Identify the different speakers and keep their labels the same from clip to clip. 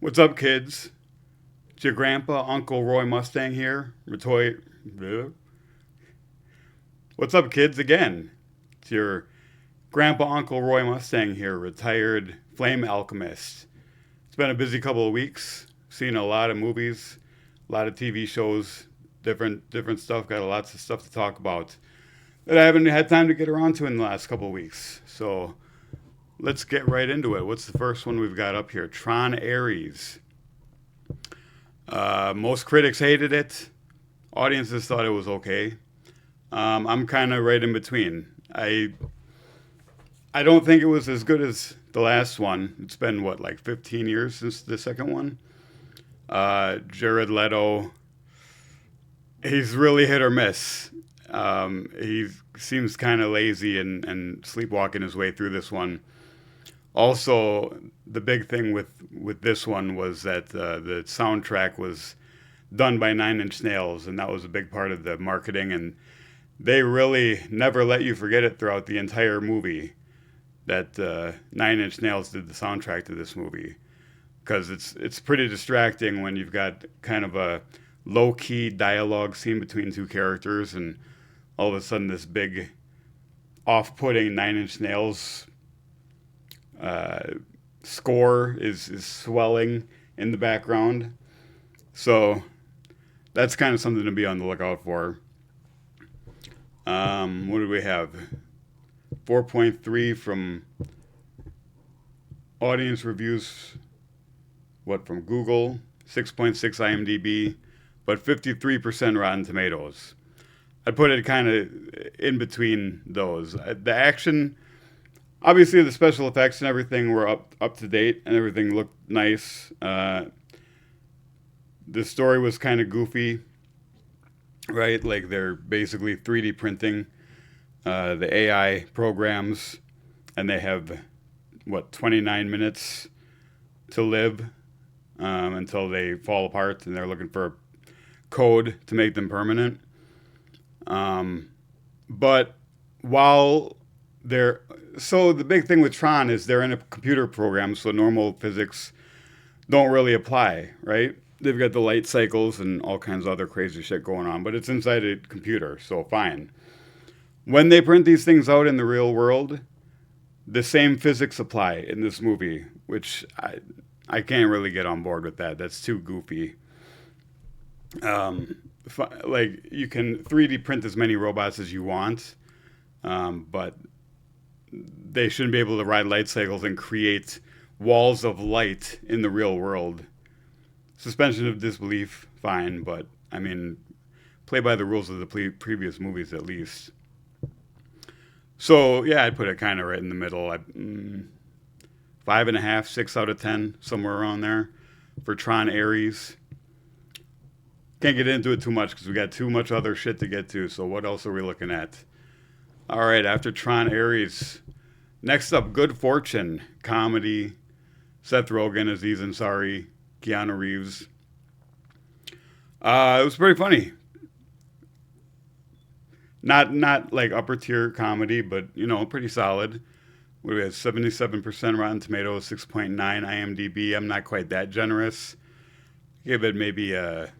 Speaker 1: What's up, kids? It's your grandpa, Uncle Roy Mustang here. What's up, kids? Again, it's your grandpa, Uncle Roy Mustang here, retired flame alchemist. It's been a busy couple of weeks. Seen a lot of movies, a lot of TV shows, different stuff. Got lots of stuff to talk about that I haven't had time to get around to in the last couple of weeks. So let's get right into it. What's the first one we've got up here? Tron Ares. Most critics hated it. Audiences thought it was okay. I'm kind of right in between. I don't think it was as good as the last one. It's been what, like 15 years since the second one. Jared Leto, he's really hit or miss. He seems kind of lazy and sleepwalking his way through this one. Also, the big thing with this one was that the soundtrack was done by Nine Inch Nails, and that was a big part of the marketing. And they really never let you forget it throughout the entire movie that Nine Inch Nails did the soundtrack to this movie, because it's pretty distracting when you've got kind of a low key dialogue scene between two characters, and all of a sudden this big off putting Nine Inch Nails score is swelling in the background. So that's kind of something to be on the lookout for. What do we have? 4.3 from audience reviews. What from Google? 6.6 IMDb, but 53% Rotten Tomatoes. I'd put it kind of in between those. The action, obviously, the special effects and everything were up to date, and everything looked nice. The story was kind of goofy, right? Like they're basically 3D printing the AI programs, and they have 29 minutes to live until they fall apart, and they're looking for a code to make them permanent. But while so the big thing with Tron is they're in a computer program, so normal physics don't really apply, right? They've got the light cycles and all kinds of other crazy shit going on, but it's inside a computer, so fine. When they print these things out in the real world, the same physics apply in this movie, which I can't really get on board with that. That's too goofy. Like, you can 3D print as many robots as you want, but they shouldn't be able to ride light cycles and create walls of light in the real world. Suspension of disbelief, fine, but I mean, play by the rules of the previous movies at least. So yeah, I'd put it kind of right in the middle. 5.5, 6 out of 10, somewhere around there for Tron Ares. Can't get into it too much because we got too much other shit to get to. So what else are we looking at? All right, after Tron Ares, next up, Good Fortune, comedy. Seth Rogen, Aziz Ansari, Keanu Reeves. It was pretty funny. Not like upper tier comedy, but pretty solid. What do we have? 77% Rotten Tomatoes, 6.9 IMDb. I'm not quite that generous. Give it maybe a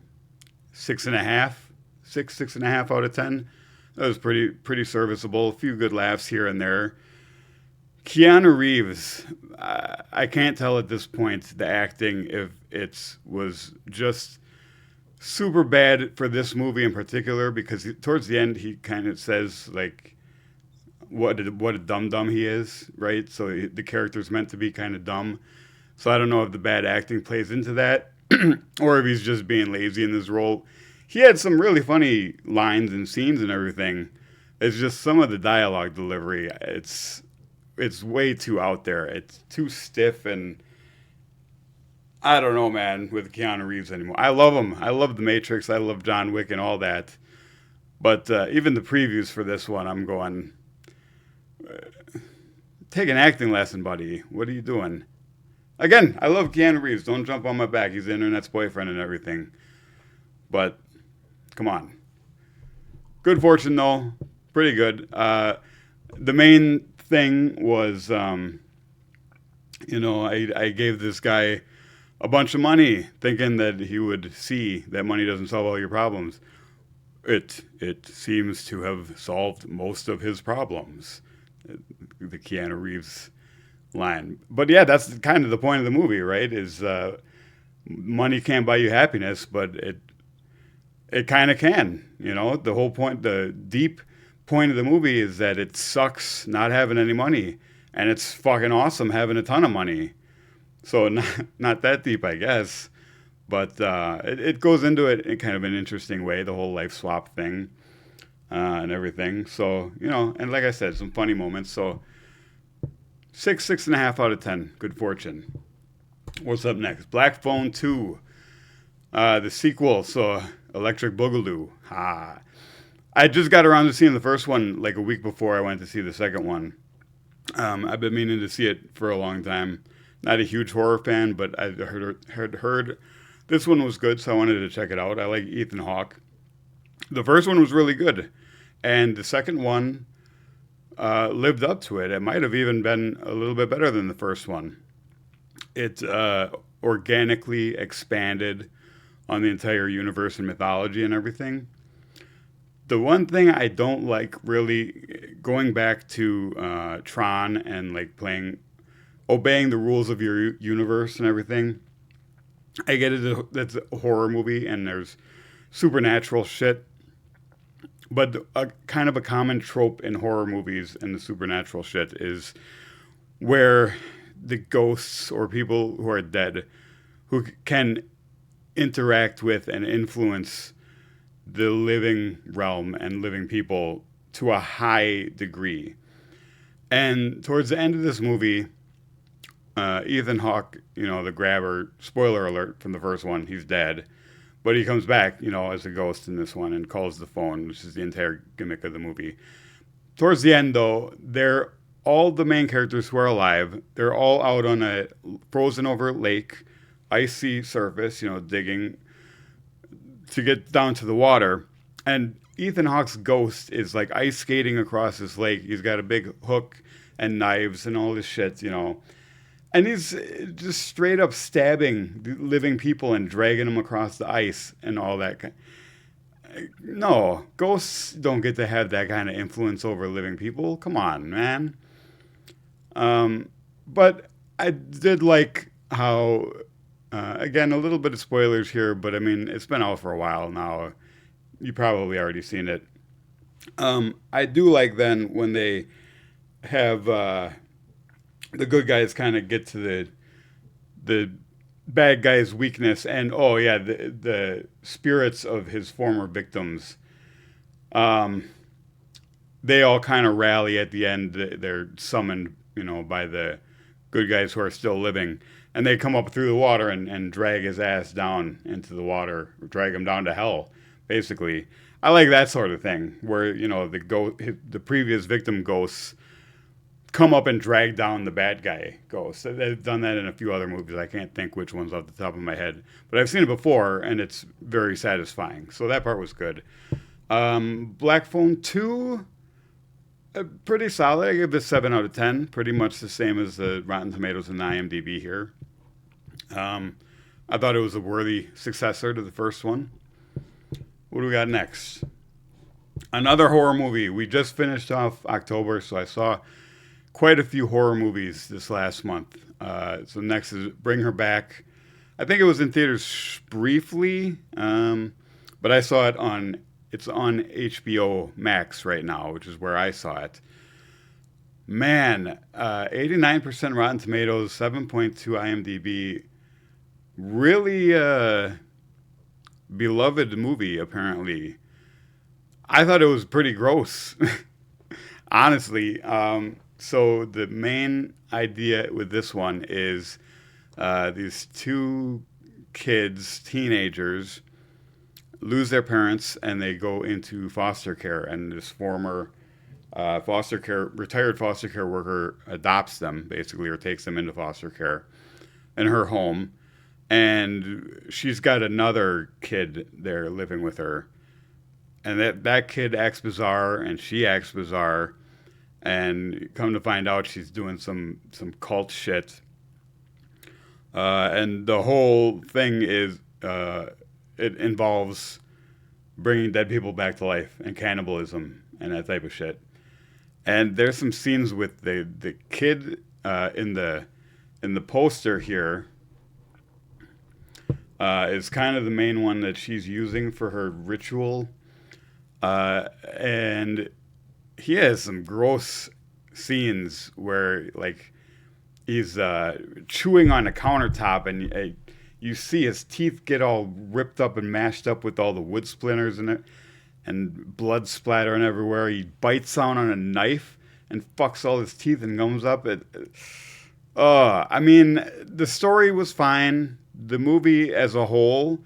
Speaker 1: 6.5 out of 10. That was pretty serviceable. A few good laughs here and there. Keanu Reeves, I can't tell at this point the acting if it was just super bad for this movie in particular, because towards the end he kind of says like what a dum-dum he is, right? So the character's meant to be kind of dumb. So I don't know if the bad acting plays into that or if he's just being lazy in this role. He had some really funny lines and scenes and everything. It's just some of the dialogue delivery, it's way too out there. It's too stiff, and I don't know, man, with Keanu Reeves anymore. I love him. I love The Matrix. I love John Wick and all that. But even the previews for this one, I'm going, take an acting lesson, buddy. What are you doing? Again, I love Keanu Reeves. Don't jump on my back. He's the internet's boyfriend and everything. But come on. Good Fortune, though. Pretty good. The main thing was, I gave this guy a bunch of money, thinking that he would see that money doesn't solve all your problems. It seems to have solved most of his problems. The Keanu Reeves line. But yeah, that's kind of the point of the movie, right? Is money can't buy you happiness, but it kind of can. You know, the whole point, the deep point of the movie is that it sucks not having any money, and it's fucking awesome having a ton of money. So not that deep, I guess, but it goes into it in kind of an interesting way, the whole life swap thing and everything. So, you know, and like I said, some funny moments. So 6.5 out of 10. Good fortune. What's up next? Black Phone 2, the sequel. So Electric Boogaloo. I just got around to seeing the first one like a week before I went to see the second one. I've been meaning to see it for a long time. Not a huge horror fan, but I heard this one was good, so I wanted to check it out. I like Ethan Hawke. The first one was really good, and the second one lived up to it. It might have even been a little bit better than the first one. It organically expanded on the entire universe and mythology and everything. The one thing I don't like really, going back to Tron and like obeying the rules of your universe and everything. I get it, that's a horror movie and there's supernatural shit. But kind of a common trope in horror movies and the supernatural shit is where the ghosts or people who are dead who can interact with and influence the living realm and living people to a high degree. And towards the end of this movie, Ethan Hawke, you know, the grabber, spoiler alert from the first one, he's dead. But he comes back, you know, as a ghost in this one and calls the phone, which is the entire gimmick of the movie. Towards the end, though, all the main characters who are alive, they're all out on a frozen over lake, icy surface, you know, digging to get down to the water. And Ethan Hawke's ghost is like ice skating across this lake. He's got a big hook and knives and all this shit, you know. And he's just straight up stabbing living people and dragging them across the ice and all that. No, ghosts don't get to have that kind of influence over living people. Come on, man. But I did like how, again, a little bit of spoilers here, but I mean, it's been out for a while now. You probably already seen it. I do like then when they have the good guys kind of get to the bad guy's weakness, and oh yeah, the spirits of his former victims. They all kind of rally at the end. They're summoned, you know, by the good guys who are still living, and they come up through the water and drag his ass down into the water, or drag him down to hell, basically. I like that sort of thing, where, you know, the previous victim ghosts come up and drag down the bad guy ghost. They've done that in a few other movies. I can't think which ones off the top of my head, but I've seen it before, and it's very satisfying. So that part was good. Black Phone 2, pretty solid. I give this 7 out of 10. Pretty much the same as the Rotten Tomatoes and the IMDb here. I thought it was a worthy successor to the first one. What do we got next? Another horror movie. We just finished off October, so I saw quite a few horror movies this last month. So next is Bring Her Back. I think it was in theaters briefly, but I saw it it's on HBO Max right now, which is where I saw it. Man, 89% Rotten Tomatoes, 7.2 IMDb. Really beloved movie, apparently. I thought it was pretty gross, honestly. So the main idea with this one is these two kids, teenagers, lose their parents and they go into foster care. And this former retired foster care worker adopts them, basically, or takes them into foster care in her home. And she's got another kid there living with her. And that kid acts bizarre and she acts bizarre. And come to find out, she's doing some cult shit. And the whole thing is it involves bringing dead people back to life and cannibalism and that type of shit. And there's some scenes with the kid in the poster here is kind of the main one that she's using for her ritual, and he has some gross scenes where like he's chewing on a countertop and you see his teeth get all ripped up and mashed up with all the wood splinters in it and blood splattering everywhere. He bites down on a knife and fucks all his teeth and gums up. I mean, the story was fine. The movie as a whole,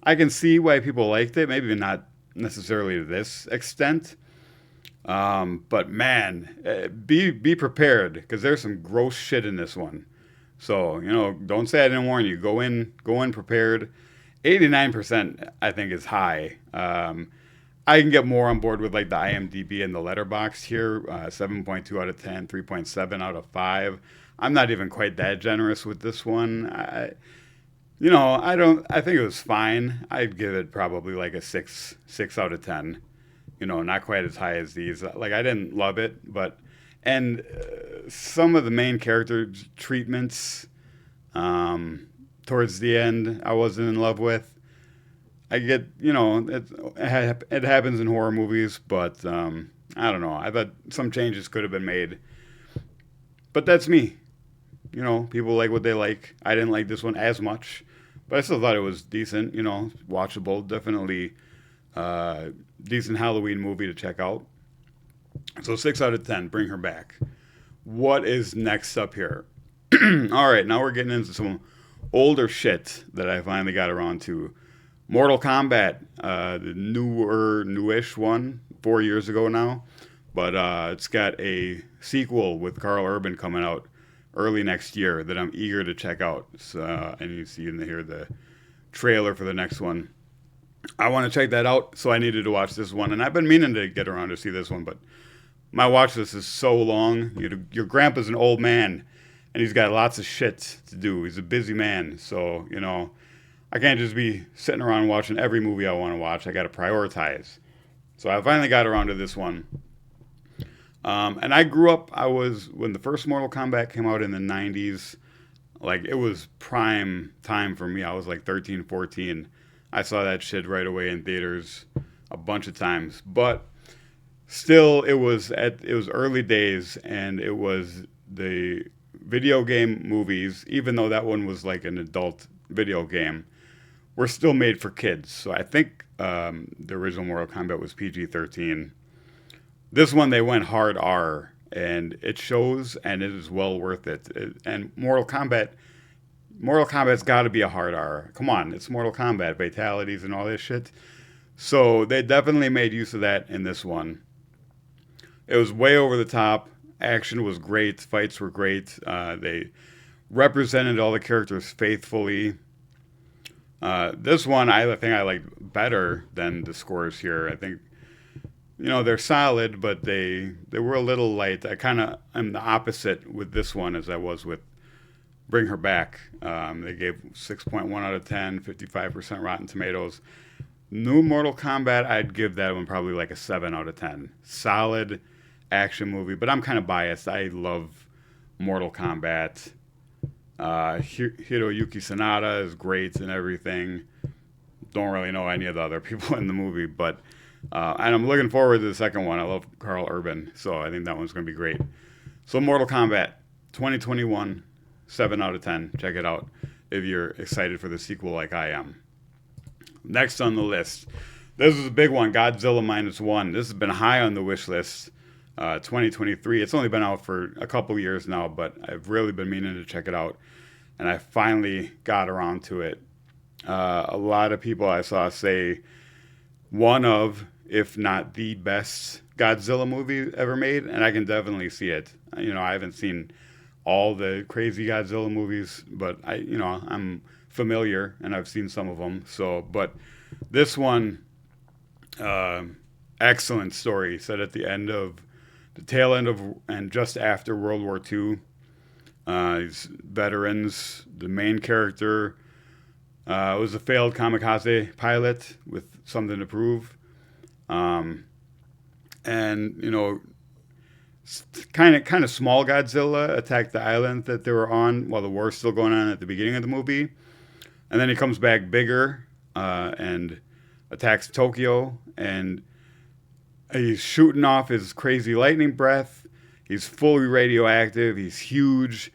Speaker 1: I can see why people liked it. Maybe not necessarily to this extent. But man, be prepared because there's some gross shit in this one. So don't say I didn't warn you. Go in prepared. 89% I think is high. I can get more on board with like the IMDb and the letterbox here. 7.2 out of 10, 3.7 out of 5. I'm not even quite that generous with this one. I think it was fine. I'd give it probably like a 6 out of 10. Not quite as high as these. Like I didn't love it, but some of the main character treatments towards the end I wasn't in love with. I get, it happens in horror movies, but I don't know. I thought some changes could have been made. But that's me. People like what they like. I didn't like this one as much, but I still thought it was decent, watchable. Definitely decent Halloween movie to check out. So 6 out of 10, bring her back. What is next up here? All right, now we're getting into some older shit that I finally got around to. Mortal Kombat, the newish one, 4 years ago now. But it's got a sequel with Carl Urban coming out early next year that I'm eager to check out. So, and you see in here the trailer for the next one. I want to check that out, so I needed to watch this one. And I've been meaning to get around to see this one, but my watch list is so long. Your grandpa's an old man, and he's got lots of shit to do. He's a busy man, so, I can't just be sitting around watching every movie I want to watch. I got to prioritize. So I finally got around to this one. And I grew up, when the first Mortal Kombat came out in the 90s, like it was prime time for me. I was like 13, 14. I saw that shit right away in theaters a bunch of times. But still, it was early days, and it was the video game movies, even though that one was like an adult video game, were still made for kids. So I think the original Mortal Kombat was PG-13. This one, they went hard R, and it shows, and it is well worth it. And Mortal Kombat's got to be a hard R. Come on, it's Mortal Kombat, fatalities and all this shit. So they definitely made use of that in this one. It was way over the top. Action was great. Fights were great. They represented all the characters faithfully. This one, I think I liked better than the scores here. I think, they're solid, but they were a little light. I kind of am the opposite with this one as I was with Bring Her Back. They gave 6.1 out of 10, 55% Rotten Tomatoes. New Mortal Kombat, I'd give that one probably like a 7 out of 10. Solid action movie, but I'm kind of biased. I love Mortal Kombat. Hiroyuki Sanada is great and everything. Don't really know any of the other people in the movie, but and I'm looking forward to the second one. I love Carl Urban, so I think that one's going to be great. So Mortal Kombat 2021, 7 out of 10. Check it out if you're excited for the sequel like I am. Next on the list, this is a big one, Godzilla Minus One. This has been high on the wish list. 2023. It's only been out for a couple years now, but I've really been meaning to check it out, and I finally got around to it. A lot of people I saw say one of, if not the best Godzilla movie ever made, and I can definitely see it. I haven't seen all the crazy Godzilla movies, but I'm familiar and I've seen some of them. So, but this one, excellent story set at the tail end of and just after World War II. These veterans. The main character was a failed kamikaze pilot with something to prove. Um, and kind of small Godzilla attacked the island that they were on while the war's still going on at the beginning of the movie, and then he comes back bigger and attacks Tokyo, and he's shooting off his crazy lightning breath. He's fully radioactive. He's huge.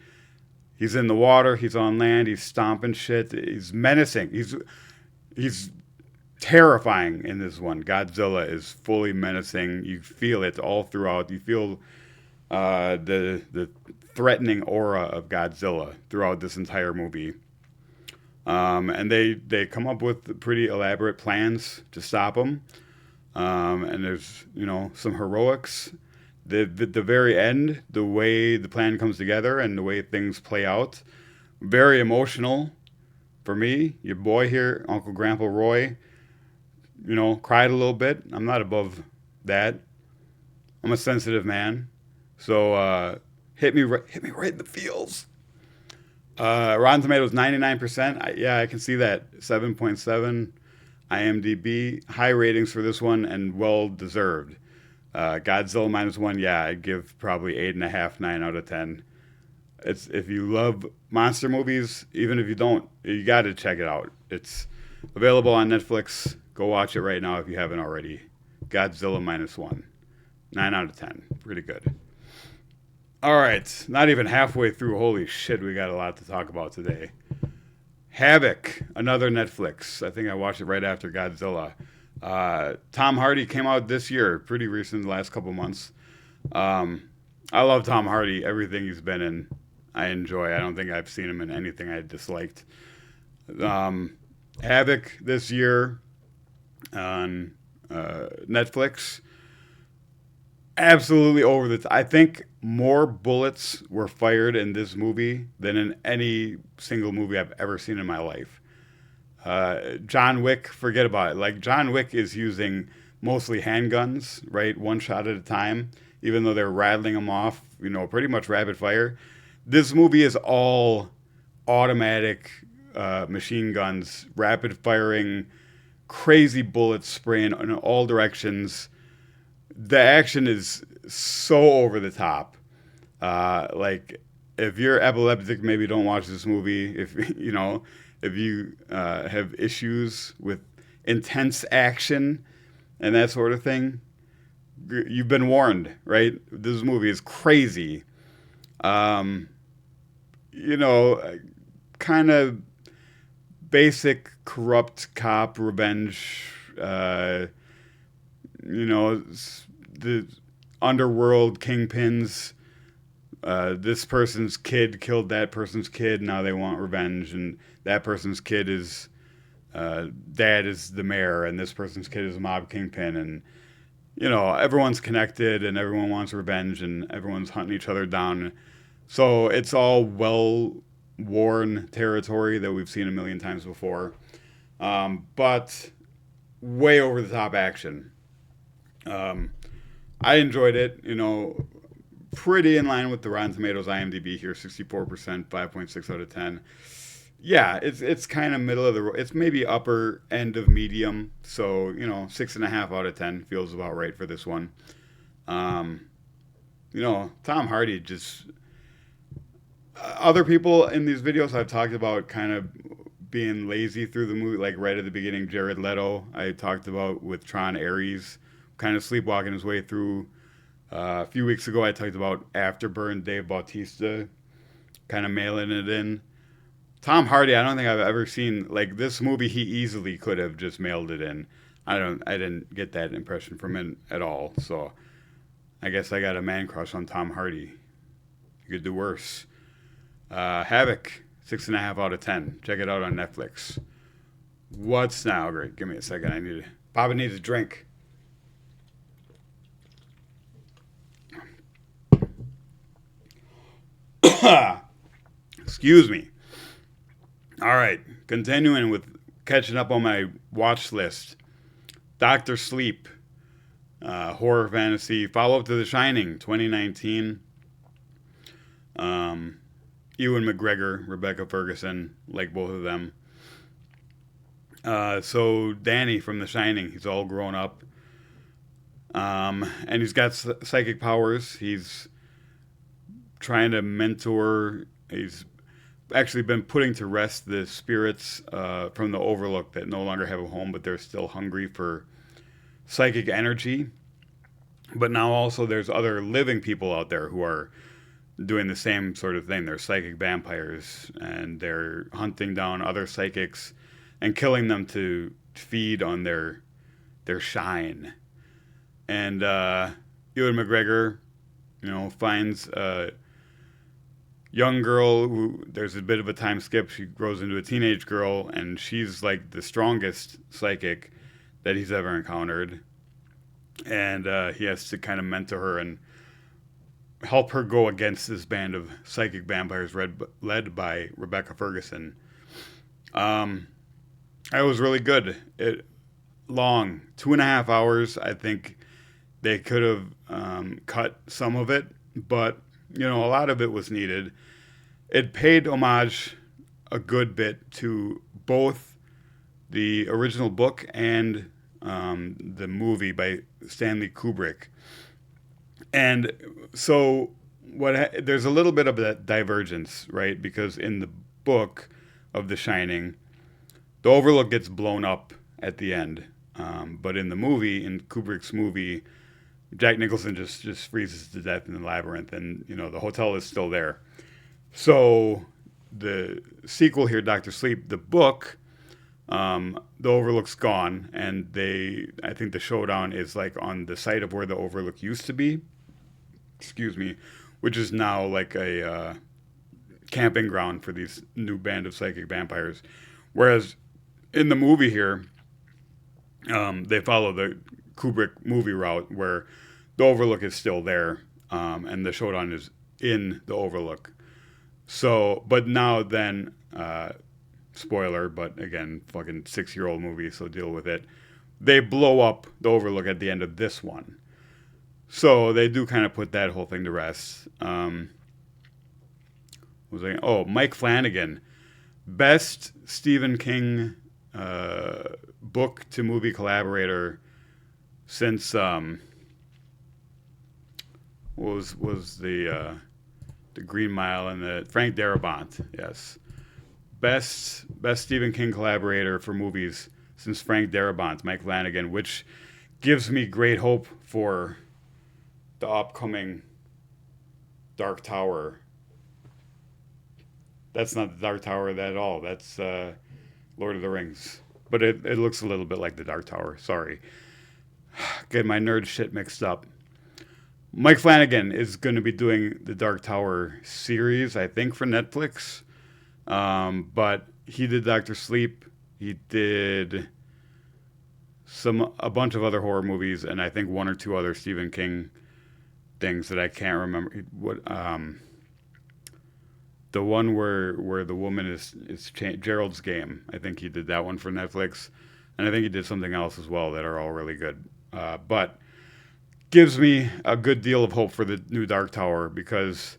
Speaker 1: He's in the water. He's on land. He's stomping shit. He's menacing. He's terrifying in this one. Godzilla is fully menacing. You feel it all throughout. You feel the threatening aura of Godzilla throughout this entire movie. And they come up with pretty elaborate plans to stop him. And there's some heroics. The very end, the way the plan comes together and the way things play out, very emotional for me. Your boy here, Uncle Grandpa Roy, cried a little bit. I'm not above that. I'm a sensitive man, so hit me right in the feels. Rotten Tomatoes 99%. I can see that. 7.7. IMDb, high ratings for this one and well deserved. Godzilla Minus One, I'd give probably 8.5, 9 out of 10. It's if you love monster movies, even if you don't, you got to check it out. It's available on Netflix. Go watch it right now if you haven't already. Godzilla Minus One, 9 out of 10, pretty good. All right, not even halfway through. Holy shit, we got a lot to talk about today. Havoc, another Netflix. I think I watched it right after Godzilla. Tom Hardy came out this year, pretty recent, the last couple months. I love Tom Hardy. Everything he's been in, I enjoy. I don't think I've seen him in anything I disliked. Havoc this year on Netflix. Absolutely over the top. I think more bullets were fired in this movie than in any single movie I've ever seen in my life. John Wick, forget about it. Like, John Wick is using mostly handguns, right? One shot at a time, even though they're rattling them off, pretty much rapid fire. This movie is all automatic machine guns, rapid firing, crazy bullets spraying in all directions. The action is so over the top. Like, if you're epileptic, maybe don't watch this movie. If you have issues with intense action and that sort of thing, you've been warned, right? This movie is crazy. Kind of basic corrupt cop revenge. The underworld kingpins. This person's kid killed that person's kid. Now they want revenge, and that person's kid is dad is the mayor, and this person's kid is a mob kingpin, and everyone's connected, and everyone wants revenge, and everyone's hunting each other down. So it's all well-worn territory that we've seen a million times before, but way over the top action. I enjoyed it. Pretty in line with the Rotten Tomatoes IMDb here, 64%, 5.6 out of 10. Yeah, it's kind of middle of the road. It's maybe upper end of medium. So, 6.5 out of 10 feels about right for this one. Tom Hardy just... other people in these videos I've talked about kind of being lazy through the movie, like right at the beginning, Jared Leto, I talked about with Tron Ares, kind of sleepwalking his way through. A few weeks ago, I talked about Afterburn, Dave Bautista, kind of mailing it in. Tom Hardy, I don't think I've ever seen, like, this movie, he easily could have just mailed it in. I didn't get that impression from him at all, so I guess I got a man crush on Tom Hardy. You could do worse. Havoc, 6.5 out of 10. Check it out on Netflix. What's now? Great, give me a second. Papa needs a drink. Excuse me. All right, continuing with catching up on my watch list. Doctor Sleep, horror fantasy, follow-up to The Shining, 2019. Ewan McGregor, Rebecca Ferguson, like both of them. So Danny from The Shining, he's all grown up, and he's got psychic powers. He's trying to mentor. He's actually been putting to rest the spirits from the Overlook that no longer have a home, but they're still hungry for psychic energy. But now also there's other living people out there who are doing the same sort of thing. They're psychic vampires, and they're hunting down other psychics and killing them to feed on their shine. And Ewan McGregor, finds a young girl who there's a bit of a time skip. She grows into a teenage girl, and she's like the strongest psychic that he's ever encountered. And he has to kind of mentor her and help her go against this band of psychic vampires led by Rebecca Ferguson. It was really good. It long, 2.5 hours. I think they could have cut some of it, but a lot of it was needed. It paid homage a good bit to both the original book and the movie by Stanley Kubrick. And so there's a little bit of that divergence, right? Because in the book of The Shining, the Overlook gets blown up at the end. But in the movie, in Kubrick's movie, Jack Nicholson just freezes to death in the labyrinth, and the hotel is still there. So the sequel here, Doctor Sleep, the book, the Overlook's gone, and I think the showdown is like on the site of where the Overlook used to be. Excuse me, which is now like a camping ground for these new band of psychic vampires. Whereas in the movie here, they follow the Kubrick movie route where the Overlook is still there, and the showdown is in the Overlook. So, but now then, spoiler, but again, fucking 6-year-old movie, so deal with it. They blow up the Overlook at the end of this one. So they do kind of put that whole thing to rest. Mike Flanagan, best Stephen King book to movie collaborator since was the Green Mile and the Frank Darabont. Yes, best Stephen King collaborator for movies since Frank Darabont, Mike Flanagan, which gives me great hope for the upcoming Dark Tower. That's not the Dark Tower at all. That's Lord of the Rings. But it looks a little bit like the Dark Tower. Sorry. Get my nerd shit mixed up. Mike Flanagan is going to be doing the Dark Tower series, I think, for Netflix. But he did Doctor Sleep. He did a bunch of other horror movies, and I think 1 or 2 other Stephen King things that I can't remember. The one where the woman is Gerald's Game. I think he did that one for Netflix, and I think he did something else as well that are all really good. But gives me a good deal of hope for the new Dark Tower because,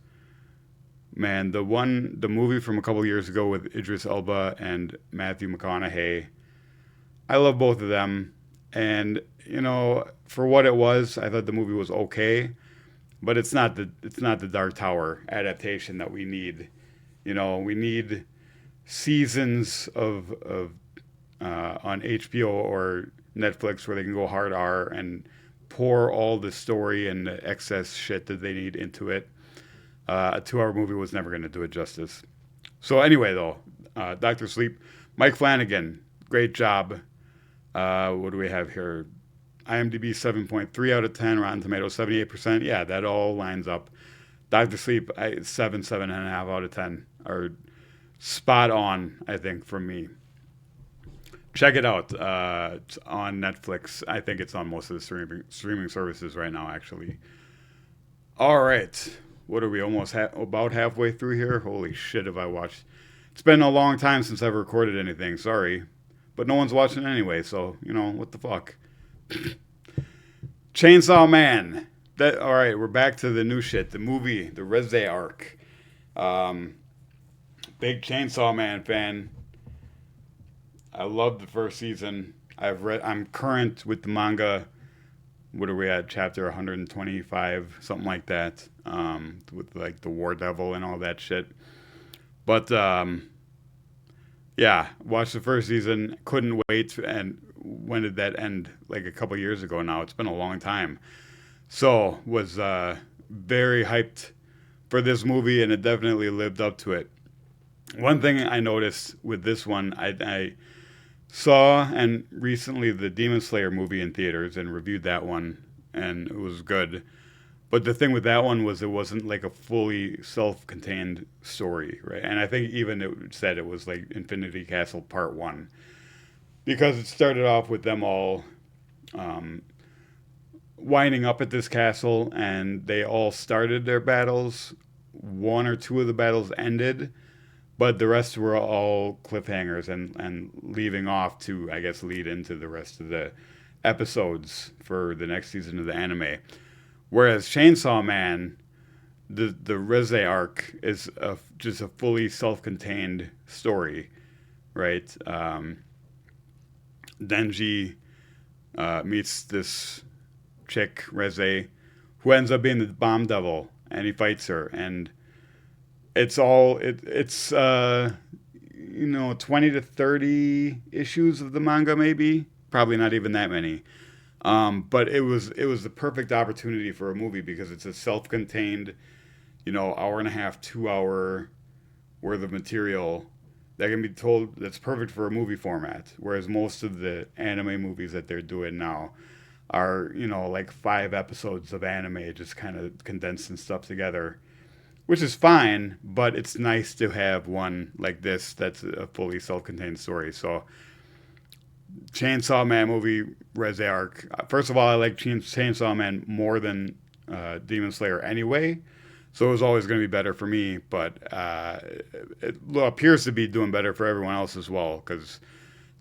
Speaker 1: man, the movie from a couple years ago with Idris Elba and Matthew McConaughey, I love both of them, and for what it was, I thought the movie was okay, but it's not the Dark Tower adaptation that we need. We need seasons of on HBO or Netflix where they can go hard R and pour all the story and the excess shit that they need into it. A 2-hour movie was never going to do it justice. So anyway, though, Dr. Sleep, Mike Flanagan, great job. What do we have here? IMDb 7.3 out of 10, Rotten Tomatoes 78%. Yeah, that all lines up. Dr. Sleep, 7.5 out of 10 are spot on, I think, from me. Check it out. It's on Netflix. I think it's on most of the streaming services right now, actually. All right. What are we, almost about halfway through here? Holy shit, have I watched. It's been a long time since I've recorded anything. Sorry. But no one's watching anyway, so, what the fuck. Chainsaw Man. All right, we're back to the new shit. The movie, the Reze Arc. Big Chainsaw Man fan. I love the first season. I'm current with the manga. What are we at? Chapter 125, something like that. With like the War Devil and all that shit. But yeah, watched the first season. Couldn't wait. And when did that end? Like a couple years ago now. It's been a long time. So was very hyped for this movie, and it definitely lived up to it. One thing I noticed with this one, I saw and recently the Demon Slayer movie in theaters and reviewed that one, and it was good. But the thing with that one was it wasn't like a fully self-contained story, right? And I think even it said it was like Infinity Castle Part One because it started off with them all um, winding up at this castle, and they all started their battles. One or two of the battles ended, but the rest were all cliffhangers and leaving off to, I guess, lead into the rest of the episodes for the next season of the anime. Whereas Chainsaw Man, the Reze Arc is just a fully self-contained story, right? Denji meets this chick, Reze, who ends up being the bomb devil, and he fights her, and it's 20 to 30 issues of the manga, maybe, probably not even that many. But it was the perfect opportunity for a movie because it's a self-contained, hour and a half, 2 hour worth of material that can be told that's perfect for a movie format. Whereas most of the anime movies that they're doing now are, like 5 episodes of anime just kind of condensing stuff together, which is fine, but it's nice to have one like this that's a fully self-contained story. So, Chainsaw Man movie, Reze Arc. First of all, I like Chainsaw Man more than Demon Slayer anyway, so it was always going to be better for me. But it appears to be doing better for everyone else as well because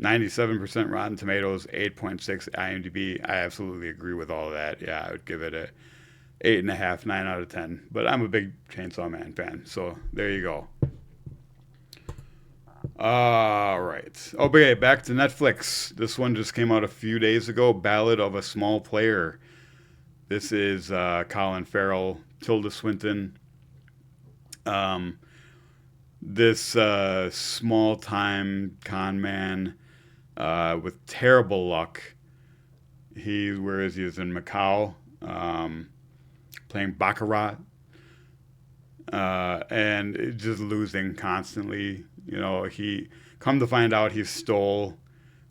Speaker 1: 97% Rotten Tomatoes, 8.6 IMDb. I absolutely agree with all of that. Yeah, I would give it a 8.5, 9 out of 10. But I'm a big Chainsaw Man fan, so there you go. All right. Okay, back to Netflix. This one just came out a few days ago. Ballad of a Small Player. This is Colin Farrell, Tilda Swinton. This small-time con man with terrible luck. Where is he? He's in Macau, playing baccarat, and just losing constantly. He come to find out he stole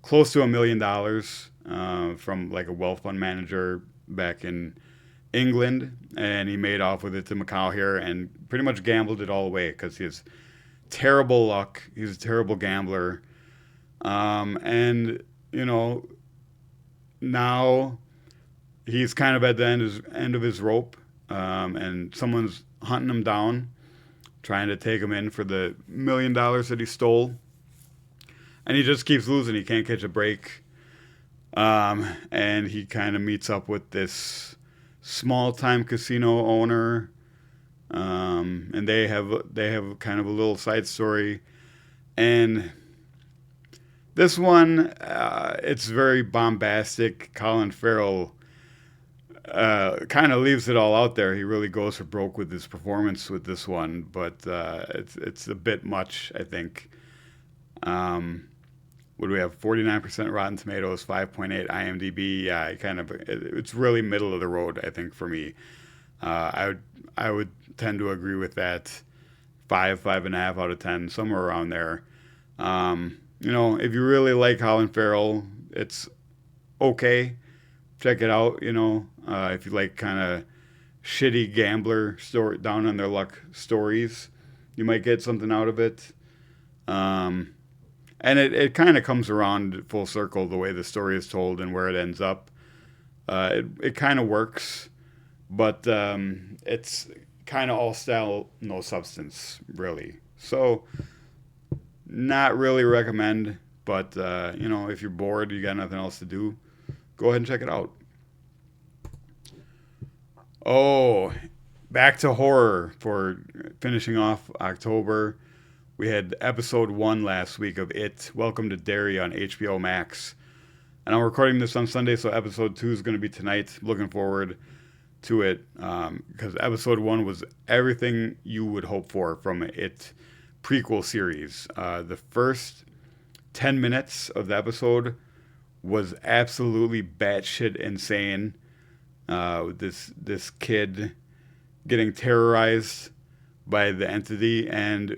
Speaker 1: close to $1 million from like a wealth fund manager back in England, and he made off with it to Macau here, and pretty much gambled it all away because he has terrible luck. He's a terrible gambler, and now he's kind of at the end of his rope, and someone's hunting him down, trying to take him in for the $1 million that he stole. And he just keeps losing. He can't catch a break. And he kind of meets up with this small-time casino owner. And they have kind of a little side story. And this one, it's very bombastic. Colin Farrell kind of leaves it all out there. He really goes for broke with his performance with this one, but it's a bit much, I think. What do we have? 49% Rotten Tomatoes, 5.8 IMDb. Yeah, it's really middle of the road, I think, for me. I would tend to agree with that. 5.5 out of 10, somewhere around there. If you really like Colin Farrell, it's okay. Check it out. If you like kind of shitty gambler story, down on their luck stories, you might get something out of it. And it kind of comes around full circle the way the story is told and where it ends up. It kind of works, but it's kind of all style, no substance, really. So, not really recommend, but if you're bored, you got nothing else to do, go ahead and check it out. Oh, back to horror for finishing off October. We had episode 1 last week of It, Welcome to Derry on HBO Max. And I'm recording this on Sunday, so episode 2 is going to be tonight. Looking forward to it because episode 1 was everything you would hope for from It prequel series. The first 10 minutes of the episode was absolutely batshit insane. This kid getting terrorized by the entity, and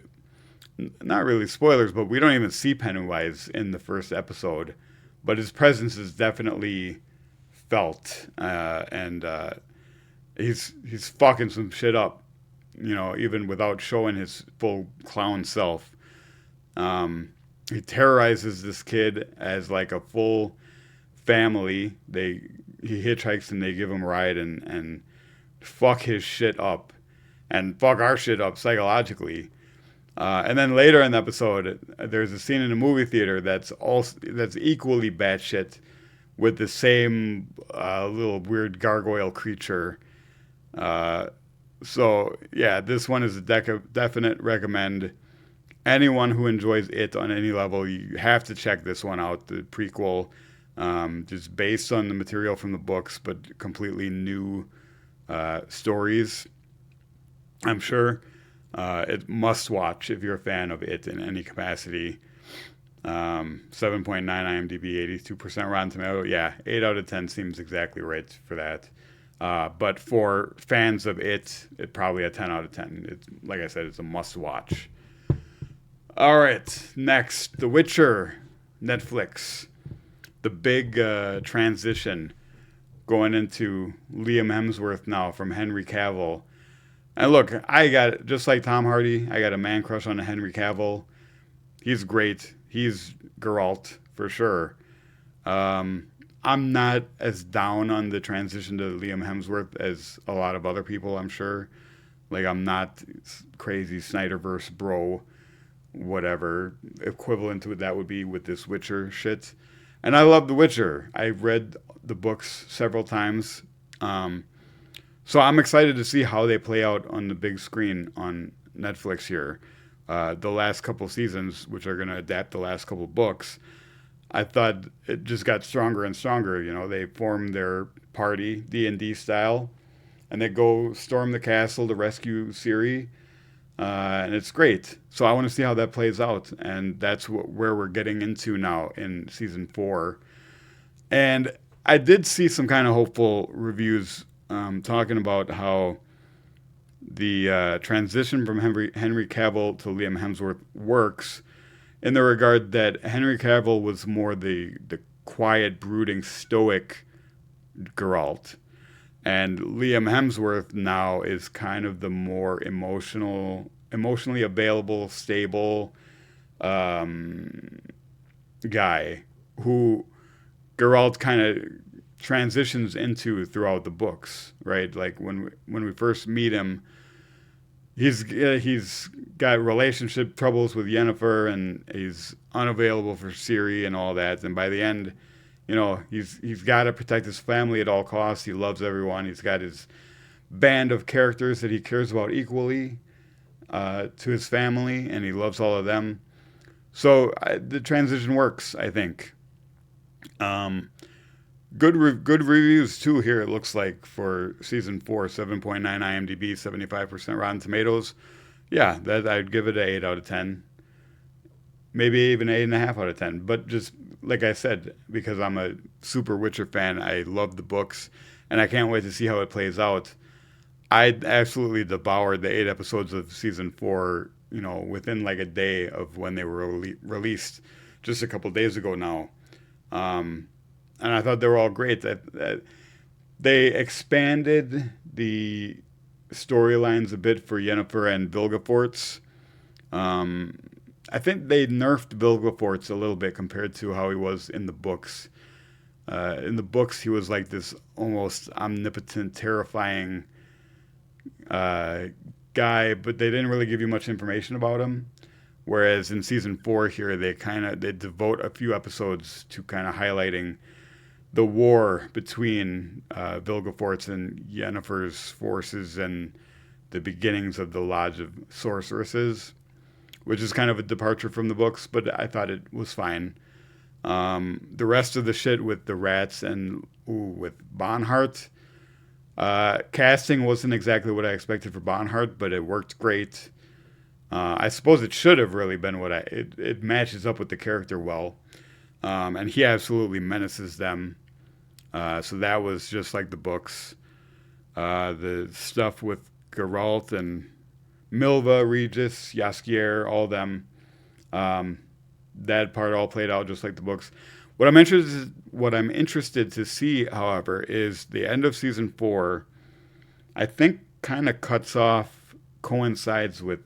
Speaker 1: not really spoilers, but we don't even see Pennywise in the first episode, but his presence is definitely felt, and he's fucking some shit up, even without showing his full clown self. He terrorizes this kid as like a full family. He hitchhikes and they give him a ride and fuck his shit up, and fuck our shit up psychologically. And then later in the episode, there's a scene in a movie theater that's equally batshit with the same little weird gargoyle creature. So yeah, this one is a definite recommend. Anyone who enjoys It on any level, you have to check this one out. The prequel, just based on the material from the books, but completely new stories. I'm sure. It must watch if you're a fan of It in any capacity. 7.9 IMDb, 82% Rotten Tomato. Yeah, 8 out of 10 seems exactly right for that. But for fans of It probably a 10 out of 10. It's, like I said, it's a must watch. All right, next, The Witcher, Netflix. The big transition going into Liam Hemsworth now from Henry Cavill. And look, just like Tom Hardy, I got a man crush on Henry Cavill. He's great. He's Geralt for sure. I'm not as down on the transition to Liam Hemsworth as a lot of other people, I'm sure. Like, I'm not crazy Snyderverse bro, whatever equivalent to that would be with this Witcher shit. And I love The Witcher. I read the books several times. So I'm excited to see how they play out on the big screen on Netflix here. The last couple seasons, which are going to adapt the last couple books, I thought it just got stronger and stronger. They form their party, D&D style, and they go storm the castle to rescue Ciri, and it's great. So I want to see how that plays out, and that's where we're getting into now in season 4. And I did see some kind of hopeful reviews talking about how the transition from Henry Cavill to Liam Hemsworth works in the regard that Henry Cavill was more the quiet, brooding, stoic Geralt, and Liam Hemsworth now is kind of the more emotionally available, stable guy who Geralt kind of transitions into throughout the books, right? Like when we first meet him, he's got relationship troubles with Yennefer, and he's unavailable for Ciri and all that. And by the end, he's got to protect his family at all costs. He loves everyone. He's got his band of characters that he cares about equally to his family, and he loves all of them. So the transition works, I think. Good reviews too here, it looks like, for season 4. 7.9 IMDb, 75% Rotten Tomatoes. Yeah, that I'd give it an 8 out of 10. Maybe even 8.5 out of 10. But just like I said, because I'm a super Witcher fan, I love the books, and I can't wait to see how it plays out. I absolutely devoured the 8 episodes of season 4, within like a day of when they were released, just a couple days ago now. And I thought they were all great. They expanded the storylines a bit for Yennefer and Vilgefortz. I think they nerfed Vilgefortz a little bit compared to how he was in the books. In the books, he was like this almost omnipotent, terrifying guy, but they didn't really give you much information about him. Whereas in season 4 here, they devote a few episodes to kind of highlighting the war between Vilgefortz and Yennefer's forces and the beginnings of the Lodge of Sorceresses, which is kind of a departure from the books, but I thought it was fine. The rest of the shit with the rats and with Bonhart, casting wasn't exactly what I expected for Bonhart, but it worked great. I suppose it should have really been it matches up with the character well. And he absolutely menaces them. So that was just like the books. The stuff with Geralt and Milva, Regis, Jaskier, all them. That part all played out just like the books. What I'm interested to see, however, is the end of season 4. I think kind of coincides with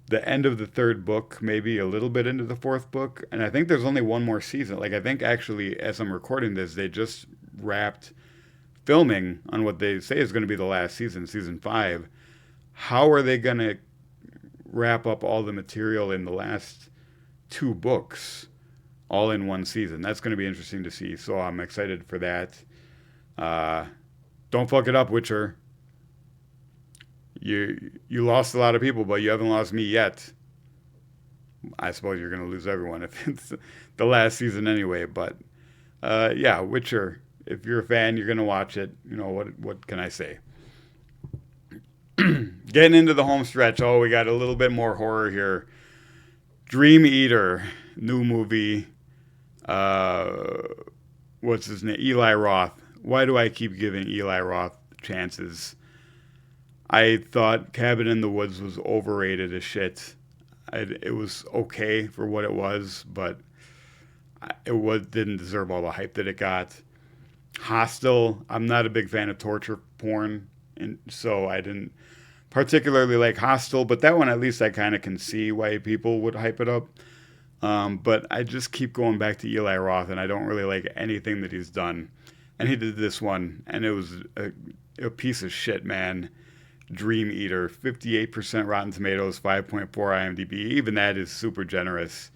Speaker 1: the end of the 3rd book, maybe a little bit into the 4th book, and I think there's only one more season. Like, I think actually, as I'm recording this, they just wrapped filming on what they say is going to be the last season, season 5. How are they going to wrap up all the material in the last 2 books all in one season? That's going to be interesting to see, so I'm excited for that. Don't fuck it up, Witcher. You lost a lot of people, but you haven't lost me yet. I suppose you're going to lose everyone if it's the last season anyway. But yeah, Witcher. If you're a fan, you're going to watch it. You know, what can I say? Getting into the home stretch. Oh, we got a little bit more horror here. Dream Eater, new movie. What's his name? Eli Roth. Why do I keep giving Eli Roth chances? I thought Cabin in the Woods was overrated as shit. It was okay for what it was, but didn't deserve all the hype that it got. Hostel, I'm not a big fan of torture porn, and so I didn't particularly like Hostel, but that one at least I kind of can see why people would hype it up. But I just keep going back to Eli Roth, and I don't really like anything that he's done. And he did this one, and it was a piece of shit, man. Dream Eater, 58% Rotten Tomatoes, 5.4 IMDb. Even that is super generous.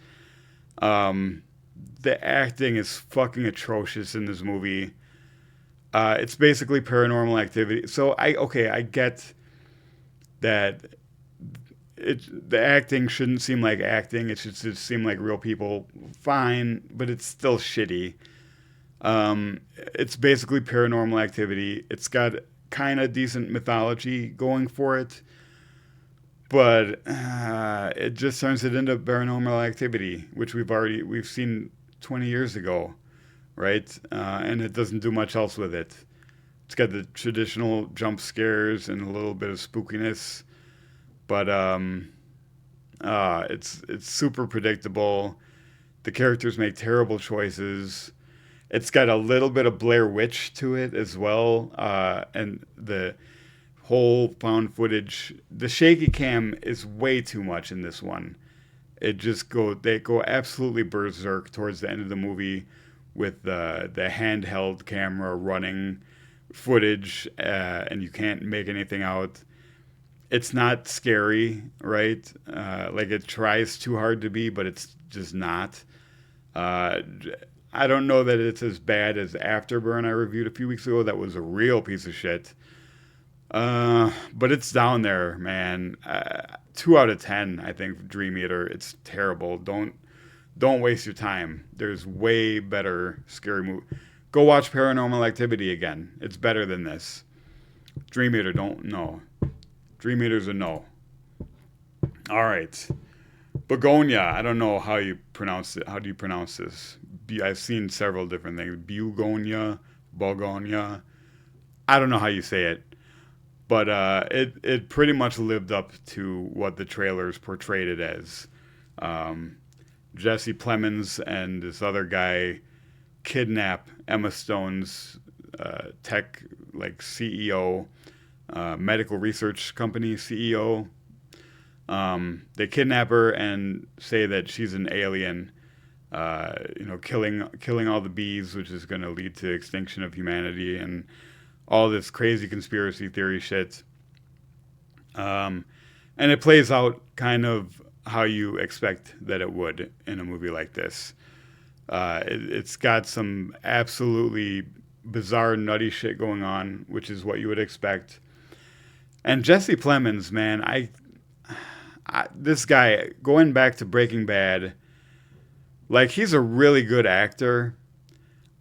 Speaker 1: The acting is fucking atrocious in this movie. It's basically Paranormal Activity. So I get that the acting shouldn't seem like acting. It should just seem like real people. Fine, but it's still shitty. It's basically Paranormal Activity. It's got kind of decent mythology going for it, but it just turns it into Paranormal Activity, which we've seen 20 years ago, right? And it doesn't do much else with it. It's got the traditional jump scares and a little bit of spookiness, but it's super predictable. The characters make terrible choices. It's got a little bit of Blair Witch to it as well, and the whole found footage. The shaky cam is way too much in this one. They go absolutely berserk towards the end of the movie with the handheld camera running footage, and you can't make anything out. It's not scary, right? Like it tries too hard to be, but it's just not. I don't know that it's as bad as Afterburn I reviewed a few weeks ago. That was a real piece of shit. But it's down there, man. 2 out of 10, I think, Dream Eater. It's terrible. Don't waste your time. There's way better scary movie. Go watch Paranormal Activity again. It's better than this. Dream Eater, no. Dream Eater's a no. All right. Bugonia. I don't know how you pronounce it. How do you pronounce this? I've seen several different things. Bugonia. I don't know how you say it. But it pretty much lived up to what the trailers portrayed it as. Jesse Plemons and this other guy kidnap Emma Stone's tech CEO, medical research company CEO. They kidnap her and say that she's an alien, killing all the bees, which is going to lead to extinction of humanity and all this crazy conspiracy theory shit. And it plays out kind of how you expect that it would in a movie like this. It's got some absolutely bizarre, nutty shit going on, which is what you would expect. And Jesse Plemons, man, this guy, going back to Breaking Bad, like, he's a really good actor.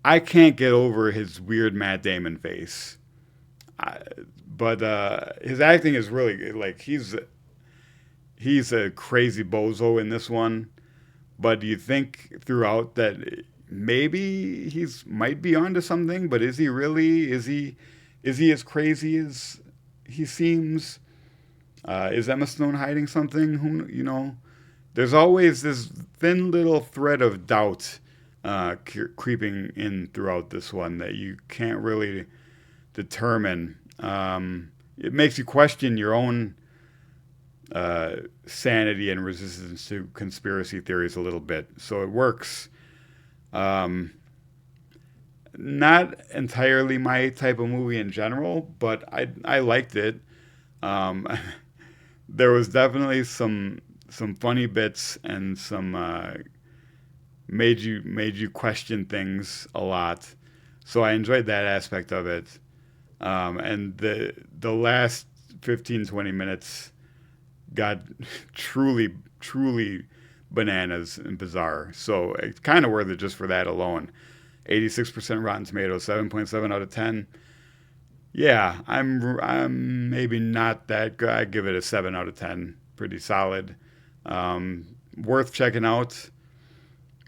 Speaker 1: I can't get over his weird Matt Damon face. I, but his acting is really good. Like, he's a crazy bozo in this one. But do you think throughout that maybe he's might be onto something? But is he really? Is he as crazy as he seems? Is Emma Stone hiding something? Who There's always this thin little thread of doubt creeping in throughout this one that you can't really determine. It makes you question your own sanity and resistance to conspiracy theories a little bit. So it works. Not entirely my type of movie in general, but I liked it. Um, there was definitely some funny bits and some made you question things a lot. So I enjoyed that aspect of it. And the last 15-20 minutes got truly bananas and bizarre. So it's kind of worth it just for that alone. 86% Rotten Tomatoes, 7.7 out of 10. Yeah, I'm maybe not that good. I give it a 7 out of 10. Pretty solid. Worth checking out.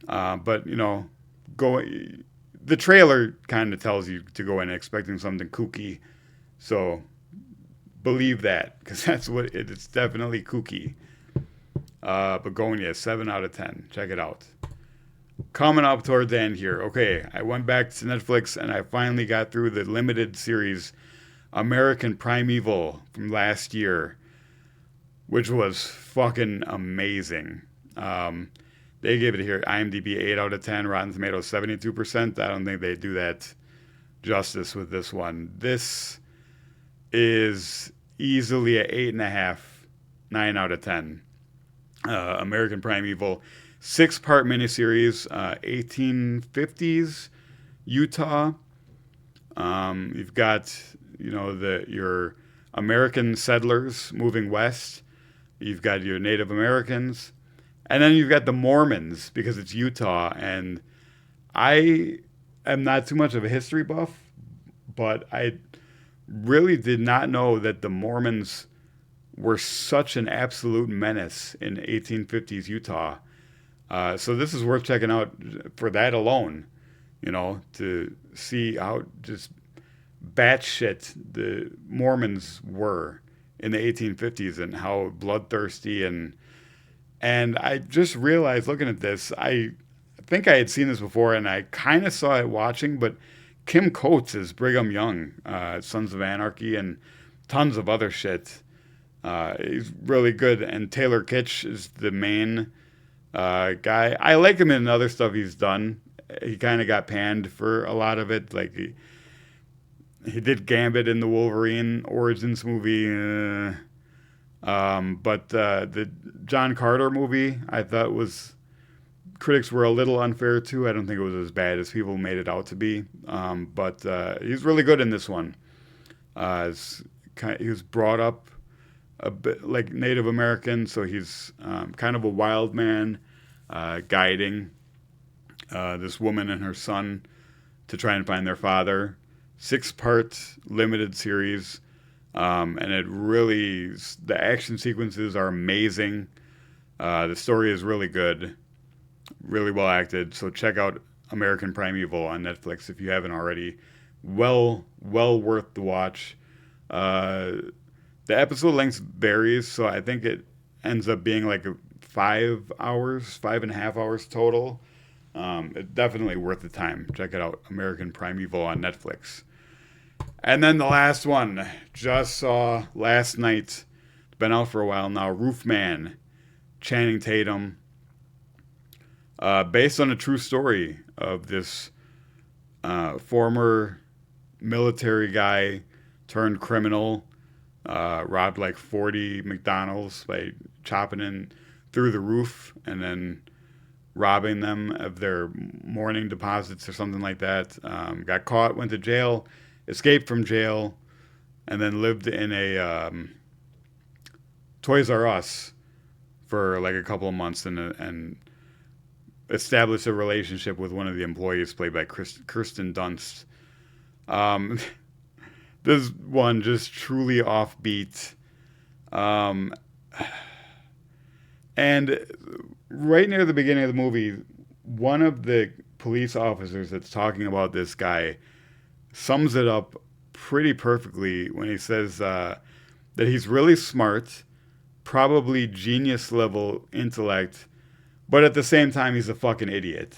Speaker 1: But go. The trailer kind of tells you to go in expecting something kooky. So believe that, because that's what it's definitely kooky. Bugonia, 7 out of 10. Check it out. Coming up towards the end here. Okay, I went back to Netflix and I finally got through the limited series American Primeval from last year, which was fucking amazing. They gave it here IMDb 8 out of 10, Rotten Tomatoes 72%. I don't think they do that justice with this one. This is easily a 8.5, 9 out of 10. American Primeval, 6-part miniseries, 1850s Utah. You've got your American settlers moving west. You've got your Native Americans, and then you've got the Mormons because it's Utah. And I am not too much of a history buff, but I really did not know that the Mormons were such an absolute menace in 1850s Utah. So this is worth checking out for that alone, to see how just batshit the Mormons were in the 1850s and how bloodthirsty and I just realized looking at this, I think I had seen this before and I kind of saw it watching, but Kim Coates is Brigham Young, Sons of Anarchy, and tons of other shit. He's really good, and Taylor Kitsch is the main guy. I like him in other stuff he's done. He kind of got panned for a lot of it. Like he did Gambit in the Wolverine Origins movie. But the John Carter movie, I thought critics were a little unfair to. I don't think it was as bad as people made it out to be. But he's really good in this one. He was brought up a bit like Native American, so he's kind of a wild man guiding this woman and her son to try and find their father. 6-part limited series. And the action sequences are amazing. The story is really good, really well acted. So check out American Primeval on Netflix if you haven't already. Well worth the watch. The episode length varies, so I think it ends up being like 5.5 hours total. It's definitely worth the time. Check it out, American Primeval on Netflix. And then the last one, just saw last night. It's been out for a while now. Roofman, Channing Tatum. Based on a true story of this former military guy turned criminal. Robbed like 40 McDonald's by chopping in through the roof and then robbing them of their morning deposits or something like that. Got caught, went to jail, escaped from jail, and then lived in a Toys R Us for like a couple of months and establish a relationship with one of the employees played by Kirsten Dunst. Um, this one just truly offbeat. Um, and right near the beginning of the movie, one of the police officers that's talking about this guy sums it up pretty perfectly when he says that he's really smart, probably genius level intellect, but at the same time he's a fucking idiot.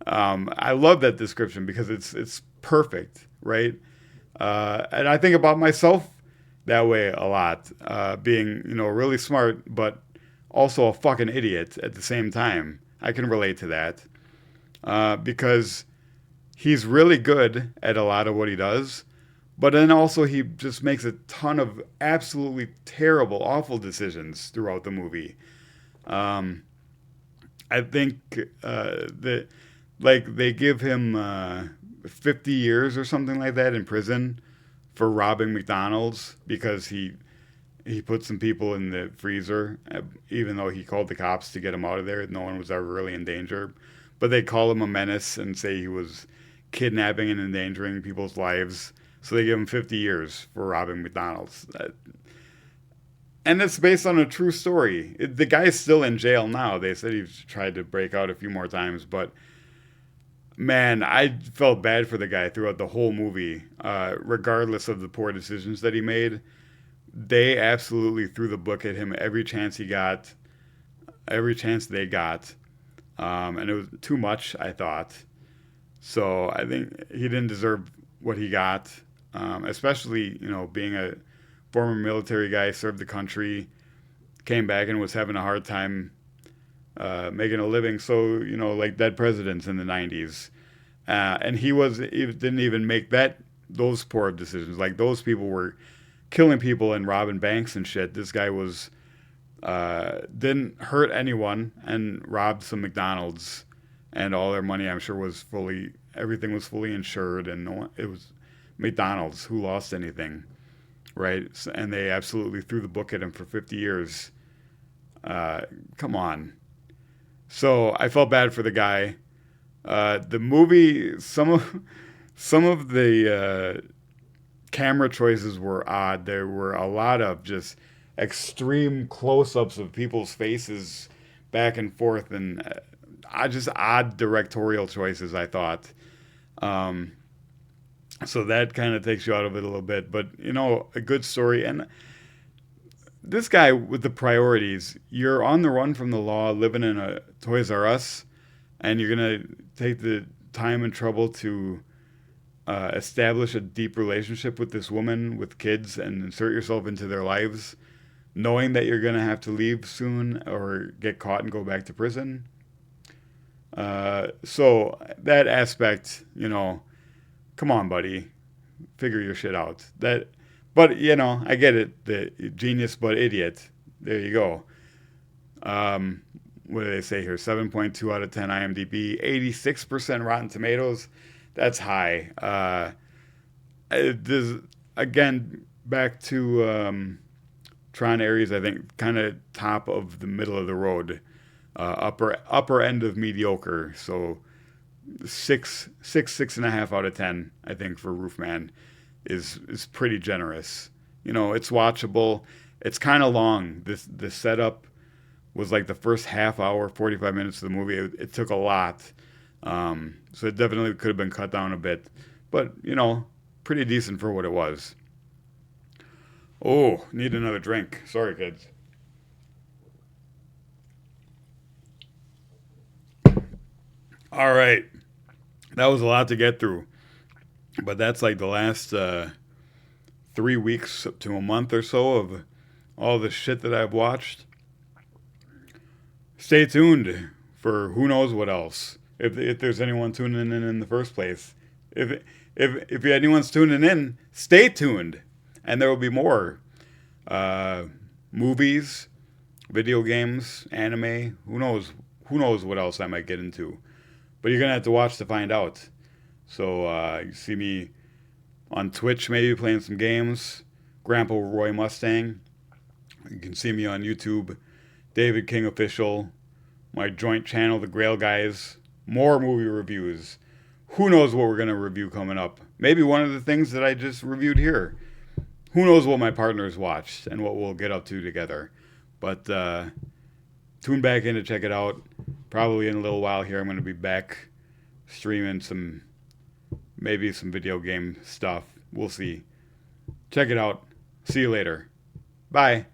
Speaker 1: I love that description because it's perfect, right? And I think about myself that way a lot, being really smart, but also a fucking idiot at the same time. I can relate to that because he's really good at a lot of what he does, but then also he just makes a ton of absolutely terrible, awful decisions throughout the movie. Um, I think that like they give him 50 years or something like that in prison for robbing McDonald's because he put some people in the freezer, even though he called the cops to get him out of there. No one was ever really in danger, but they call him a menace and say he was kidnapping and endangering people's lives. So they give him 50 years for robbing McDonald's. And it's based on a true story. The guy's still in jail now. They said he's tried to break out a few more times, but man, I felt bad for the guy throughout the whole movie, regardless of the poor decisions that he made. They absolutely threw the book at him every chance he got, every chance they got, and it was too much, I thought. So I think he didn't deserve what he got, especially being a former military guy, served the country, came back and was having a hard time making a living. So like dead presidents in the '90s, and he didn't even make those poor decisions. Like those people were killing people and robbing banks and shit. This guy was didn't hurt anyone and robbed some McDonald's, and all their money I'm sure was everything was fully insured, and it was McDonald's who lost anything, right? And they absolutely threw the book at him for 50 years. Come on. So I felt bad for the guy. The movie, some of the camera choices were odd. There were a lot of just extreme close-ups of people's faces back and forth, and just odd directorial choices, I thought. So that kind of takes you out of it a little bit. But, a good story. And this guy with the priorities, you're on the run from the law, living in a Toys R Us, and you're going to take the time and trouble to establish a deep relationship with this woman with kids and insert yourself into their lives, knowing that you're going to have to leave soon or get caught and go back to prison. So that aspect, come on, buddy, figure your shit out. But I get it. The genius but idiot. There you go. What do they say here? 7.2 out of 10 IMDb, 86% Rotten Tomatoes. That's high. Again, back to Tron Ares, I think kind of top of the middle of the road, upper end of mediocre. So six and a half out of 10, I think, for Roofman is pretty generous. It's watchable. It's kind of long. The setup was like the first half hour, 45 minutes of the movie. It took a lot. So it definitely could have been cut down a bit. But, pretty decent for what it was. Oh, need another drink. Sorry, kids. All right. That was a lot to get through. But that's like the last 3 weeks to a month or so of all the shit that I've watched. Stay tuned for who knows what else. If there's anyone tuning in the first place. If anyone's tuning in, stay tuned. And there will be more. Movies, video games, anime. Who knows what else I might get into. But you're going to have to watch to find out. So you see me on Twitch maybe playing some games. Grandpa Roy Mustang. You can see me on YouTube, David King Official, my joint channel, The Grail Guys, more movie reviews. Who knows what we're going to review coming up? Maybe one of the things that I just reviewed here. Who knows what my partners watched and what we'll get up to together. But tune back in to check it out. Probably in a little while here, I'm going to be back streaming maybe some video game stuff. We'll see. Check it out. See you later. Bye.